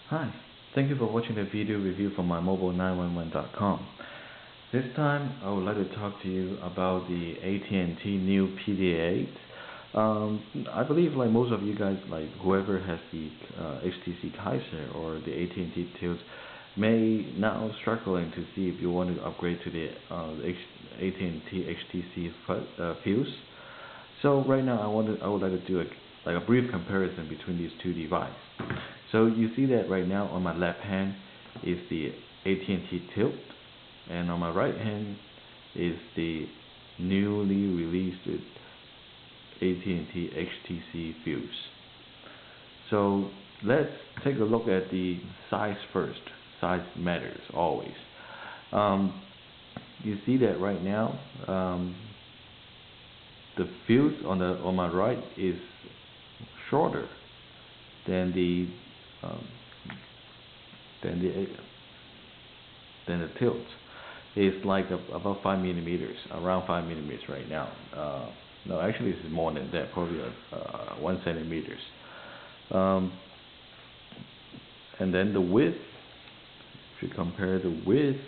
Hi, thank you for watching the video review from mymobile911.com. This time I would like to talk to you about the AT&T new PDA8. I believe like most of you guys, like whoever has the HTC Kaiser or the AT&T Tilt may now struggling to see if you want to upgrade to the AT&T HTC Fuze. So right now I would like to do a brief comparison between these two devices. So you see that right now on my left hand is the AT&T Tilt, and on my right hand is the newly released AT&T HTC Fuze. So let's take a look at the size first. Size matters always. You see that right now the Fuze on my right is shorter than the Tilt. It's like about 5 millimeters, around 5 millimeters right now. No, actually this is more than that, probably 1 centimeters. And then the width, if you compare the width,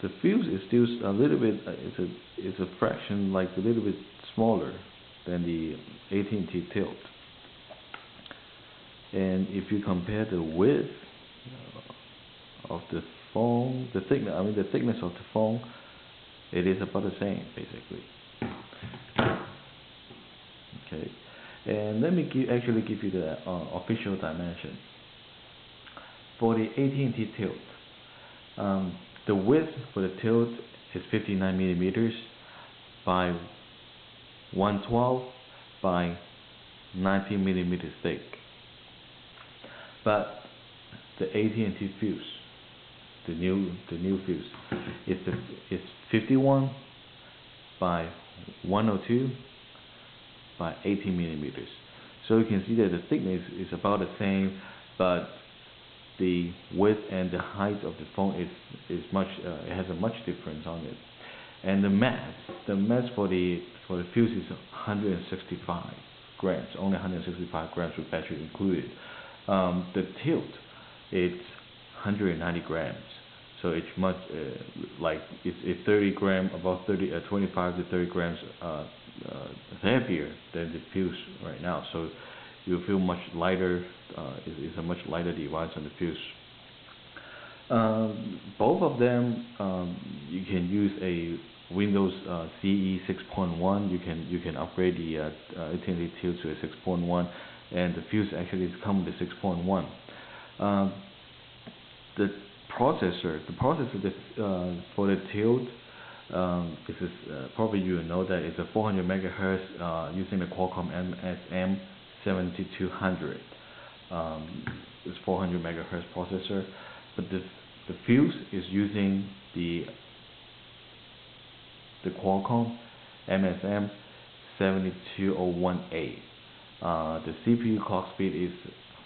the Fuze is still a little bit, it's a fraction, like a little bit smaller than the AT&T Tilt. And if you compare the width of the phone, the thickness of the phone, it is about the same basically. Okay, and let me actually give you the official dimension for the AT&T Tilt. The width for the Tilt is 59 millimeters by 112 by 19 millimeters thick. But the AT&T Fuze, the new Fuze, is 51 by 102 by 18 millimeters. So you can see that the thickness is about the same, but the width and the height of the phone is much. It has a much difference on it. And the mass for the Fuze is 165 grams, only 165 grams with battery included. The Tilt, it's 190 grams, so it's much it's 30 grams, about 25 to 30 grams heavier than the Fuze right now. So you feel much lighter. It's a much lighter device on the Fuze. Both of them, you can use a Windows CE 6.1. You can upgrade the AT&T Tilt to a 6.1. And the Fuze actually comes with 6.1. The processor for the Tilt, this is probably you know that it's a 400 megahertz using the Qualcomm MSM 7200. It's 400 megahertz processor, but the Fuze is using the Qualcomm MSM 72018. The CPU clock speed is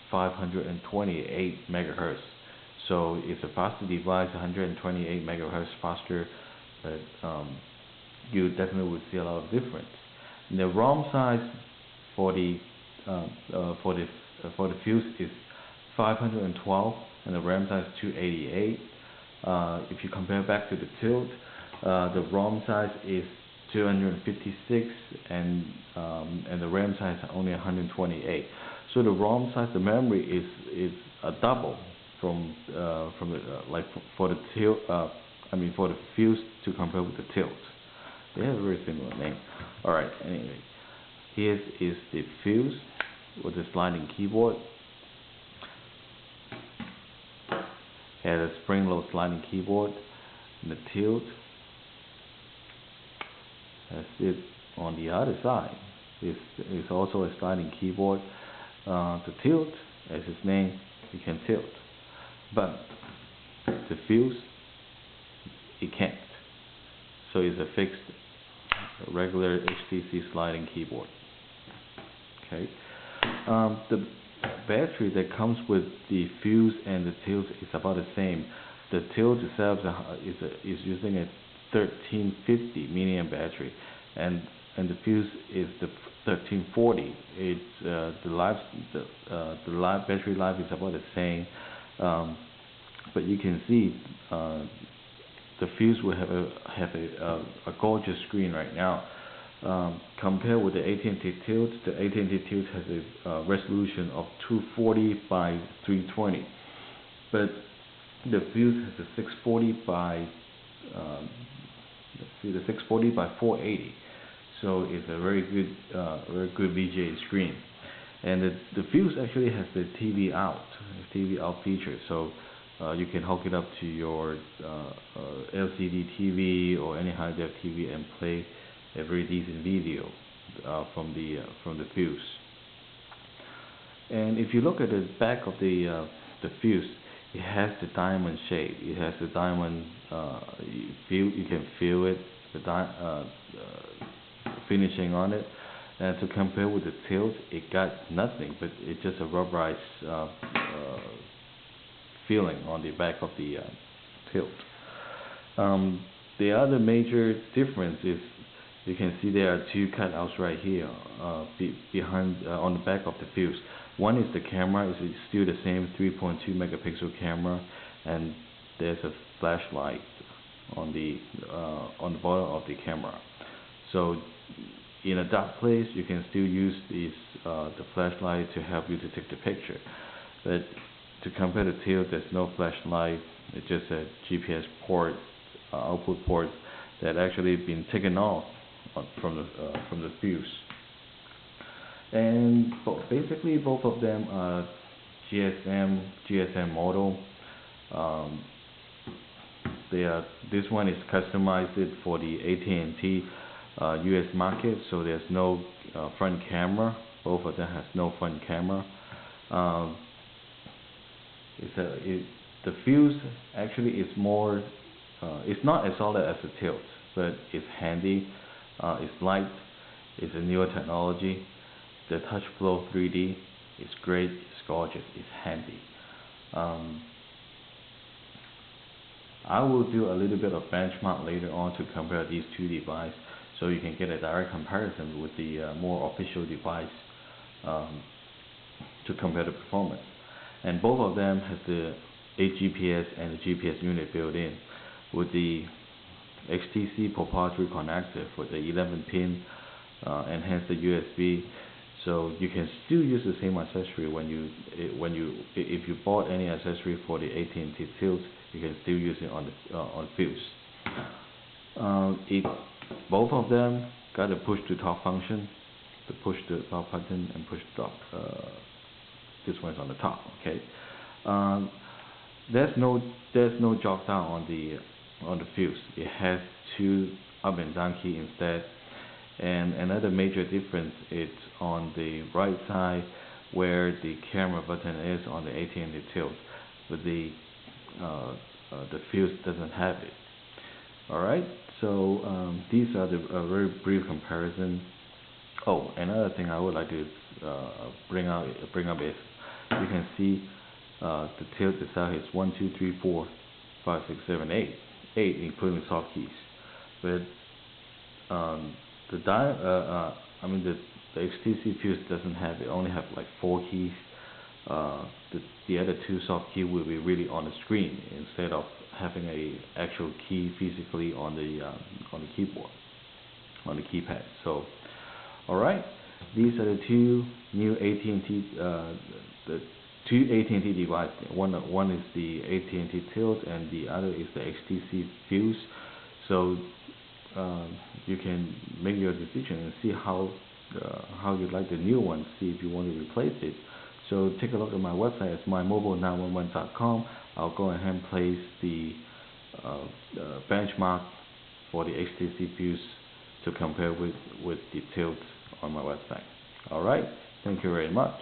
528 megahertz, so it's a faster device, 128 megahertz faster, but you definitely would see a lot of difference. And the ROM size for the Fuze is 512, and the RAM size is 288. If you compare back to the Tilt, the ROM size is 256 and the RAM size is only 128. So the ROM size, the memory is a double from for the Tilt. For the Fuze to compare with the Tilt. They have a very similar name. All right. Anyway, here is the Fuze with the sliding keyboard. Has a spring-load sliding keyboard. And the Tilt has it on the other side. It's also a sliding keyboard. The Tilt, as its name, you can tilt, but the Fuze, it can't. So it's a fixed, regular HTC sliding keyboard. Okay. The battery that comes with the Fuze and the Tilt is about the same. The Tilt itself is using a 1350 milliamp battery, and the fuse is the 1340. It's the life battery life is about the same, um, but you can see the fuse will have a gorgeous screen right now. Compared with the AT&T Tilt, the AT&T Tilt has a resolution of 240 by 320, but the fuse has a 640 by let's see, the 640 by 480. So it's a very good VGA screen. And the fuse actually has the TV out feature. So you can hook it up to your LCD TV or any high def TV and play a very decent video from the fuse. And if you look at the back of the fuse, it has the diamond shape. It has the diamond. You can feel it, finishing on it. And to compare with the Tilt, it got nothing, but it's just a rubberized feeling on the back of the Tilt. The other major difference is you can see there are two cutouts right here behind on the back of the fuse. One is the camera. It's still the same 3.2 megapixel camera, and there's a flashlight on the bottom of the camera. So in a dark place, you can still use the flashlight to help you to take the picture. But to compare the Tilt, there's no flashlight. It's just a GPS port, output port that actually been taken off from the fuse. And basically both of them are GSM model. This one is customized for the AT&T US market, so there's no front camera. Both of them has no front camera. The fuse actually is more. It's not as solid as the Tilt, but it's handy. It's light. It's a newer technology. The touch flow 3D is great. It's gorgeous. It's handy. I will do a little bit of benchmark later on to compare these two devices, so you can get a direct comparison with the more official device to compare the performance. And both of them have the 8 GPS and the GPS unit built in, with the HTC proprietary connector for the 11-pin and hence the USB. So you can still use the same accessory if you bought any accessory for the AT&T Tilt, you can still use it on fuse. Both of them got a push to talk function, the push to talk button and push to talk. This one's on the top. Okay. There's no jog down on the fuse. It has two up and down key instead. And another major difference is on the right side where the camera button is on the AT&T Tilt, but the fuse doesn't have it. Alright, so these are the very brief comparison. Oh, another thing I would like to bring up is you can see the Tilt itself is 1, 2, 3, 4, 5, 6, 7, 8, including soft keys. But the HTC Fuse doesn't have it. Only have like 4 keys. The other 2 soft key will be really on the screen instead of having a actual key physically on the keyboard, on the keypad. So, all right, these are the two new AT&T the two AT&T devices. One is the AT&T Tilt and the other is the HTC Fuse. So you can make your decision and see how you like the new one. See if you want to replace it. So take a look at my website. It's mymobile911.com. I'll go ahead and place the benchmark for the HTC Fuse to compare with the Tilt on my website. All right. Thank you very much.